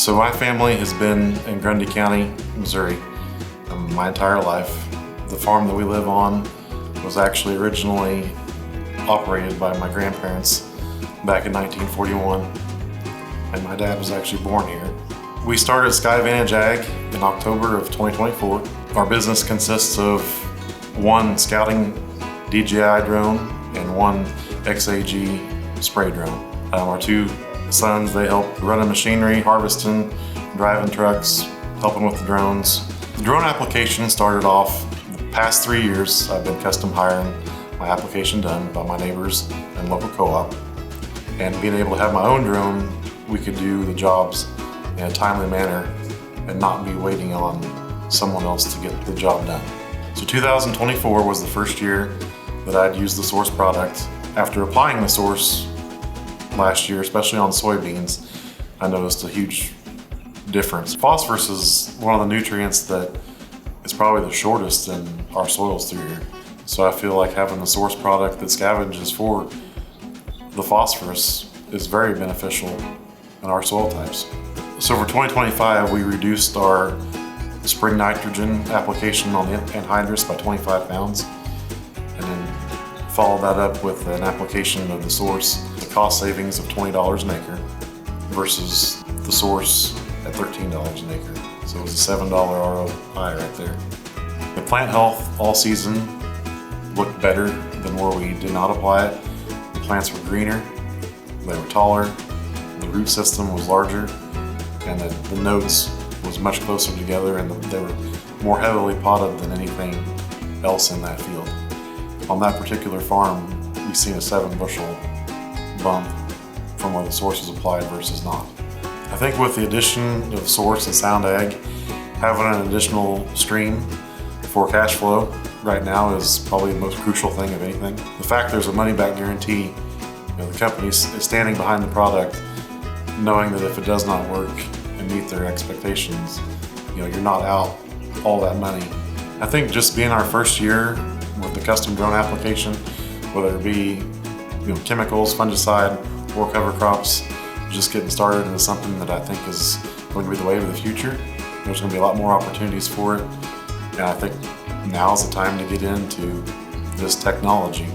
So my family has been in Grundy County, Missouri, my entire life. The farm that we live on was actually originally operated by my grandparents back in 1941, and my dad was actually born here. We started SkyVantage Ag in October of 2024. Our business consists of one scouting DJI drone and one XAG spray drone. Our two sons, they help running machinery, harvesting, driving trucks, helping with the drones. The drone application started off the past 3 years. I've been custom hiring my application done by my neighbors and local co-op. And being able to have my own drone, we could do the jobs in a timely manner and not be waiting on someone else to get the job done. So 2024 was the first year that I'd used the Source product. After applying the Source last year, especially on soybeans, I noticed a huge difference. Phosphorus is one of the nutrients that is probably the shortest in our soils through here. So I feel like having the Source product that scavenges for the phosphorus is very beneficial in our soil types. So for 2025, we reduced our spring nitrogen application on the anhydrous by 25 pounds, and then followed that up with an application of the Source, the cost savings of $20 an acre versus the Source at $13 an acre. So it was a $7 ROI right there. The plant health all season looked better than where we did not apply it. The plants were greener, they were taller, the root system was larger, and the nodes was much closer together, and they were more heavily potted than anything else in that field. On that particular farm, we've seen a 7 bushel bump from where the Source is applied versus not. I think with the addition of Source and Sound Ag, having an additional stream for cash flow right now is probably the most crucial thing of anything. The fact there's a money back guarantee, the company is standing behind the product, knowing that if it does not work and meet their expectations, you're not out all that money. I think just being our first year with the custom drone application, whether it be chemicals, fungicide, or cover crops, just getting started into something that I think is going to be the wave of the future. There's going to be a lot more opportunities for it, and I think now's the time to get into this technology.